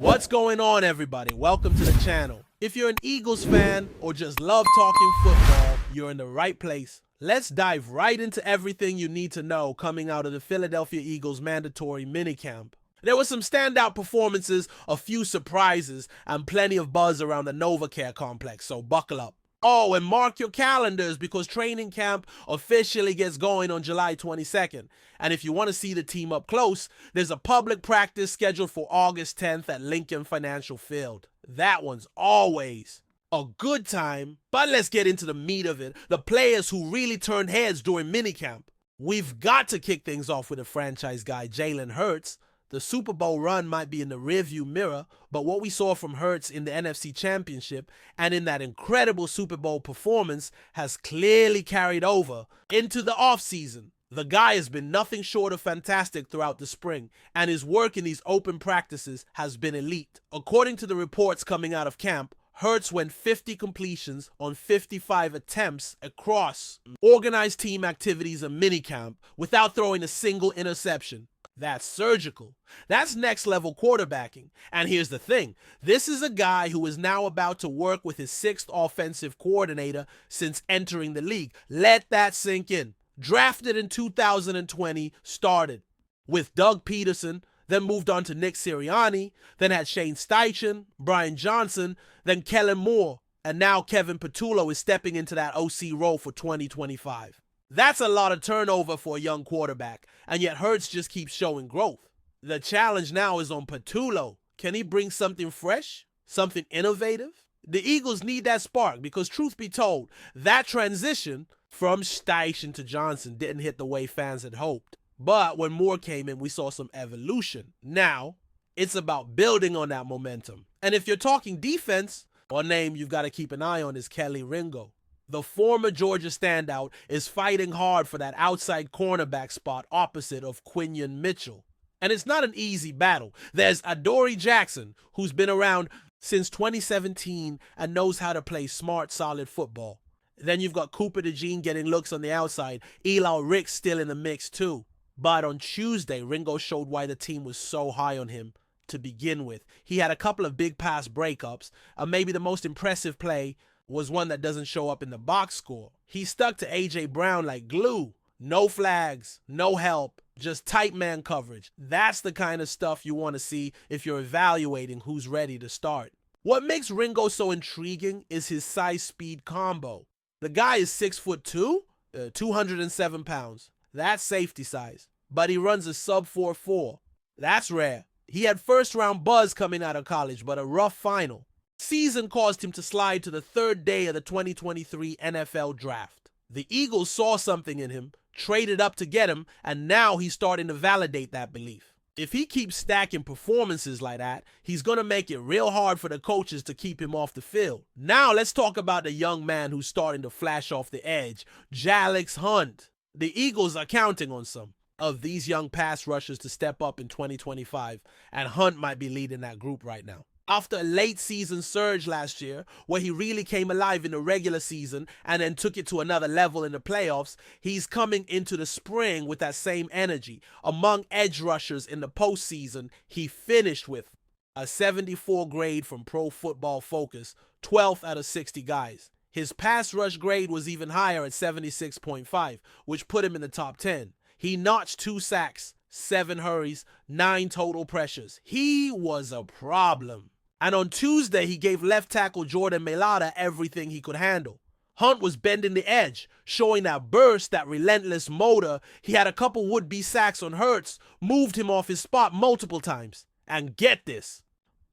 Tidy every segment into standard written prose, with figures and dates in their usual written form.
What's going on, everybody? Welcome to the channel. If you're an Eagles fan or just love talking football, you're in the right place. Let's dive right into everything you need to know coming out of the Philadelphia Eagles mandatory minicamp. There were some standout performances, a few surprises, and plenty of buzz around the NovaCare complex, so buckle up. Oh, and mark your calendars because training camp officially gets going on July 22nd. And if you want to see the team up close, there's a public practice scheduled for August 10th at Lincoln Financial Field. That one's always a good time, but let's get into the meat of it, the players who really turned heads during minicamp. We've got to kick things off with a franchise guy, Jalen Hurts. The Super Bowl run might be in the rearview mirror, but what we saw from Hurts in the NFC Championship and in that incredible Super Bowl performance has clearly carried over into the offseason. The guy has been nothing short of fantastic throughout the spring, and his work in these open practices has been elite. According to the reports coming out of camp, Hurts went 50 completions on 55 attempts across organized team activities and minicamp without throwing a single interception. That's surgical. That's next level quarterbacking. And here's the thing. This is a guy who is now about to work with his 6th offensive coordinator since entering the league. Let that sink in. Drafted in 2020, started with Doug Peterson, then moved on to Nick Sirianni, then had Shane Steichen, Brian Johnson, then Kellen Moore, and now Kevin Patullo is stepping into that OC role for 2025. That's a lot of turnover for a young quarterback, and yet Hurts just keeps showing growth. The challenge now is on Patullo. Can he bring something fresh? Something innovative? The Eagles need that spark because, truth be told, that transition from Steichen to Johnson didn't hit the way fans had hoped. But when Moore came in, we saw some evolution. Now, it's about building on that momentum. And if you're talking defense, one name you've got to keep an eye on is Kelly Ringo. The former Georgia standout is fighting hard for that outside cornerback spot opposite of Quinyon Mitchell. And it's not an easy battle. There's Adoree Jackson, who's been around since 2017 and knows how to play smart, solid football. Then you've got Cooper DeJean getting looks on the outside. Eli Ricks still in the mix too. But on Tuesday, Ringo showed why the team was so high on him to begin with. He had a couple of big pass breakups, and maybe the most impressive play was one that doesn't show up in the box score. He stuck to A.J. Brown like glue. No flags, no help, just tight man coverage. That's the kind of stuff you want to see if you're evaluating who's ready to start. What makes Ringo so intriguing is his size-speed combo. The guy is 6'2", 207 pounds. That's safety size. But he runs a sub 4.4. That's rare. He had first-round buzz coming out of college, but a rough final. Season caused him to slide to the 3rd day of the 2023 NFL Draft. The Eagles saw something in him, traded up to get him, and now he's starting to validate that belief. If he keeps stacking performances like that, he's going to make it real hard for the coaches to keep him off the field. Now let's talk about the young man who's starting to flash off the edge, Jalix Hunt. The Eagles are counting on some of these young pass rushers to step up in 2025, and Hunt might be leading that group right now. After a late season surge last year, where he really came alive in the regular season and then took it to another level in the playoffs, he's coming into the spring with that same energy. Among edge rushers in the postseason, he finished with a 74 grade from Pro Football Focus, 12th out of 60 guys. His pass rush grade was even higher at 76.5, which put him in the top 10. He notched 2 sacks, 7 hurries, 9 total pressures. He was a problem. And on Tuesday, he gave left tackle Jordan Mailata everything he could handle. Hunt was bending the edge, showing that burst, that relentless motor. He had a couple would-be sacks on Hurts, moved him off his spot multiple times. And get this,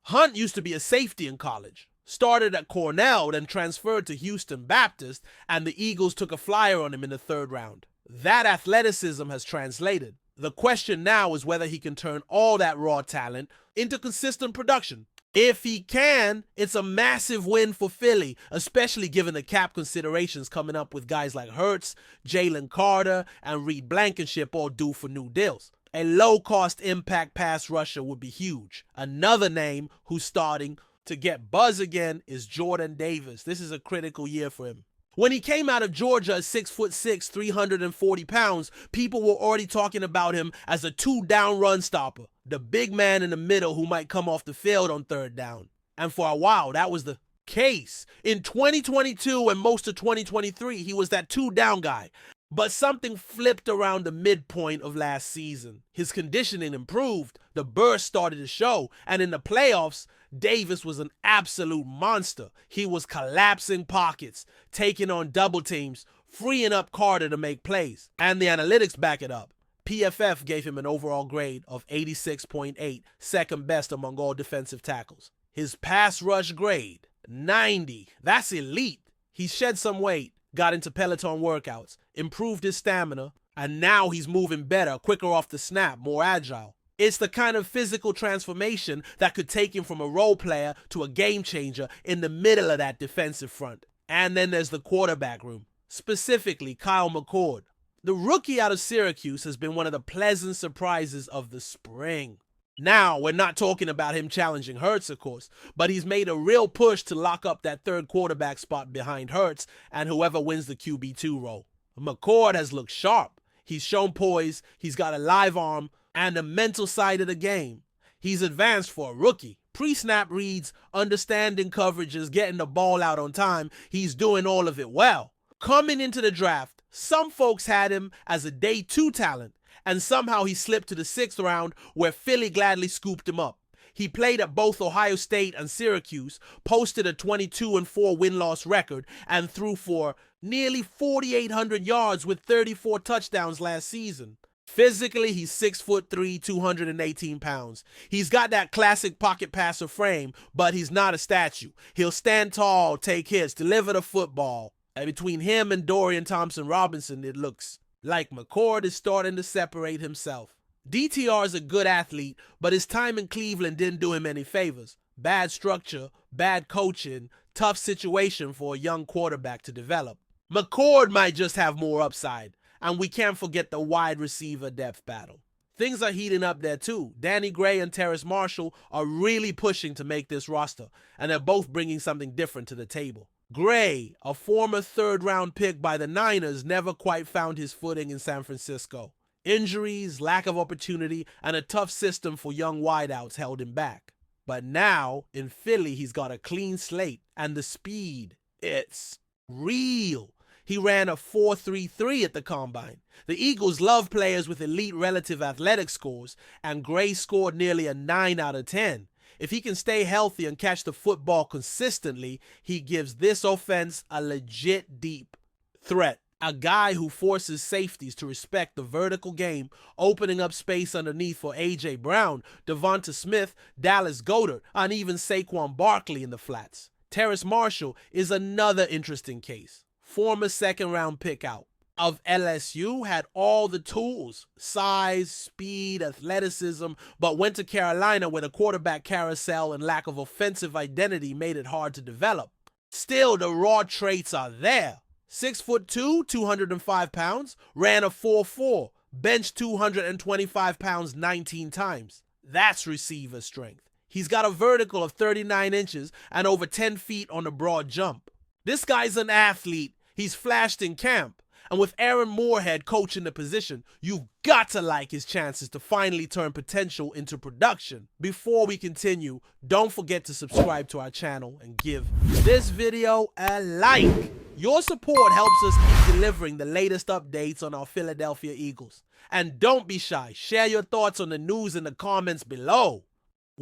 Hunt used to be a safety in college. Started at Cornell, then transferred to Houston Baptist, and the Eagles took a flyer on him in the 3rd round. That athleticism has translated. The question now is whether he can turn all that raw talent into consistent production. If he can, it's a massive win for Philly, especially given the cap considerations coming up with guys like Hurts, Jalen Carter, and Reed Blankenship all due for new deals. A low-cost impact pass rusher would be huge. Another name who's starting to get buzz again is Jordan Davis. This is a critical year for him. When he came out of Georgia at 6'6", 340 pounds, people were already talking about him as a two-down run stopper, the big man in the middle who might come off the field on third down. And for a while, that was the case. In 2022 and most of 2023, he was that two-down guy. But something flipped around the midpoint of last season. His conditioning improved, the burst started to show, and in the playoffs, Davis was an absolute monster. He was collapsing pockets, taking on double teams, freeing up Carter to make plays. And the analytics back it up. PFF gave him an overall grade of 86.8, second best among all defensive tackles. His pass rush grade, 90. That's elite. He shed some weight, got into Peloton workouts, improved his stamina, and now he's moving better, quicker off the snap, more agile. It's the kind of physical transformation that could take him from a role player to a game changer in the middle of that defensive front. And then there's the quarterback room, specifically Kyle McCord. The rookie out of Syracuse has been one of the pleasant surprises of the spring. Now, we're not talking about him challenging Hurts, of course, but he's made a real push to lock up that third quarterback spot behind Hurts and whoever wins the QB2 role. McCord has looked sharp. He's shown poise, he's got a live arm, and the mental side of the game. He's advanced for a rookie. Pre-snap reads, understanding coverages, getting the ball out on time. He's doing all of it well. Coming into the draft, some folks had him as a day 2 talent, and somehow he slipped to the 6th round where Philly gladly scooped him up. He played at both Ohio State and Syracuse, posted a 22-4 win-loss record, and threw for nearly 4,800 yards with 34 touchdowns last season. Physically, he's 6'3", 218 pounds. He's got that classic pocket passer frame, but he's not a statue. He'll stand tall, take hits, deliver the football. And between him and Dorian Thompson-Robinson, it looks like McCord is starting to separate himself. DTR is a good athlete, but his time in Cleveland didn't do him any favors. Bad structure, bad coaching, tough situation for a young quarterback to develop. McCord might just have more upside. And we can't forget the wide receiver depth battle. Things are heating up there too. Danny Gray and Terrace Marshall are really pushing to make this roster, and they're both bringing something different to the table. Gray, a former third-round pick by the Niners, never quite found his footing in San Francisco. Injuries, lack of opportunity, and a tough system for young wideouts held him back. But now, in Philly, he's got a clean slate, and the speed, it's real. He ran a 4.33 at the Combine. The Eagles love players with elite relative athletic scores, and Gray scored nearly a 9 out of 10. If he can stay healthy and catch the football consistently, he gives this offense a legit deep threat. A guy who forces safeties to respect the vertical game, opening up space underneath for A.J. Brown, Devonta Smith, Dallas Goedert, and even Saquon Barkley in the flats. Terrace Marshall is another interesting case. Former second-round pick out of LSU, had all the tools, size, speed, athleticism, but went to Carolina where the quarterback carousel and lack of offensive identity made it hard to develop. Still, the raw traits are there. 6'2", 205 pounds, ran a 4.4, benched 225 pounds 19 times. That's receiver strength. He's got a vertical of 39 inches and over 10 feet on the broad jump. This guy's an athlete. He's flashed in camp, and with Aaron Moorhead coaching the position, you've got to like his chances to finally turn potential into production. Before we continue, don't forget to subscribe to our channel and give this video a like. Your support helps us keep delivering the latest updates on our Philadelphia Eagles. And don't be shy, share your thoughts on the news in the comments below.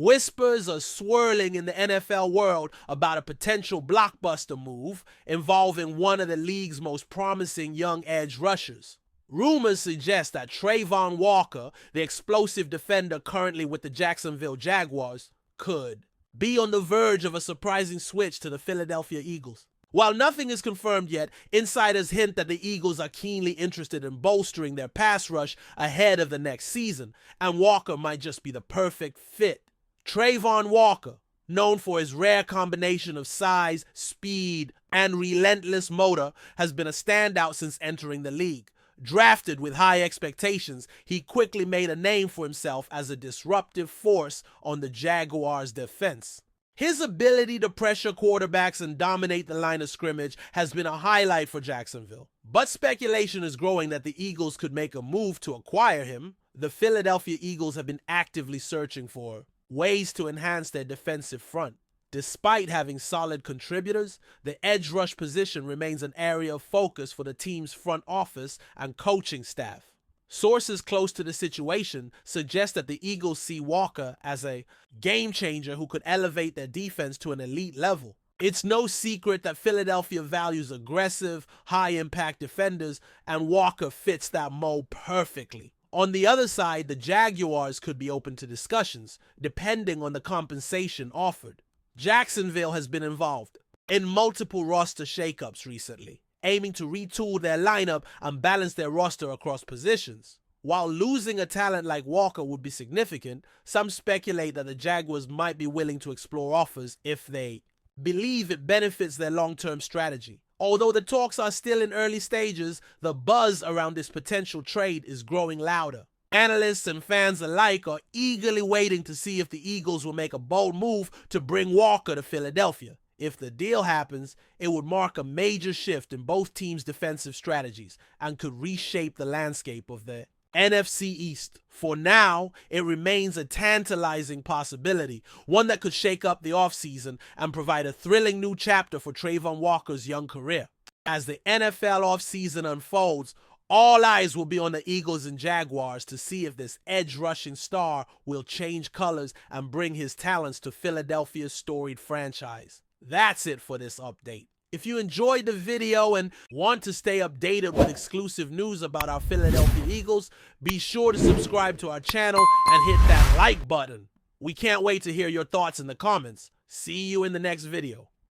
Whispers are swirling in the NFL world about a potential blockbuster move involving one of the league's most promising young edge rushers. Rumors suggest that Trayvon Walker, the explosive defender currently with the Jacksonville Jaguars, could be on the verge of a surprising switch to the Philadelphia Eagles. While nothing is confirmed yet, insiders hint that the Eagles are keenly interested in bolstering their pass rush ahead of the next season, and Walker might just be the perfect fit. Trayvon Walker, known for his rare combination of size, speed, and relentless motor, has been a standout since entering the league. Drafted with high expectations, he quickly made a name for himself as a disruptive force on the Jaguars' defense. His ability to pressure quarterbacks and dominate the line of scrimmage has been a highlight for Jacksonville. But speculation is growing that the Eagles could make a move to acquire him. The Philadelphia Eagles have been actively searching for ways to enhance their defensive front. Despite having solid contributors, the edge rush position remains an area of focus for the team's front office and coaching staff. Sources close to the situation suggest that the Eagles see Walker as a game changer who could elevate their defense to an elite level. It's no secret that Philadelphia values aggressive, high-impact defenders, and Walker fits that mold perfectly. On the other side, the Jaguars could be open to discussions, depending on the compensation offered. Jacksonville has been involved in multiple roster shakeups recently, aiming to retool their lineup and balance their roster across positions. While losing a talent like Walker would be significant, some speculate that the Jaguars might be willing to explore offers if they believe it benefits their long-term strategy. Although the talks are still in early stages, the buzz around this potential trade is growing louder. Analysts and fans alike are eagerly waiting to see if the Eagles will make a bold move to bring Walker to Philadelphia. If the deal happens, it would mark a major shift in both teams' defensive strategies and could reshape the landscape of the NFC East. For now, it remains a tantalizing possibility, one that could shake up the offseason and provide a thrilling new chapter for Trayvon Walker's young career. As the NFL offseason unfolds, all eyes will be on the Eagles and Jaguars to see if this edge-rushing star will change colors and bring his talents to Philadelphia's storied franchise. That's it for this update. If you enjoyed the video and want to stay updated with exclusive news about our Philadelphia Eagles, be sure to subscribe to our channel and hit that like button. We can't wait to hear your thoughts in the comments. See you in the next video.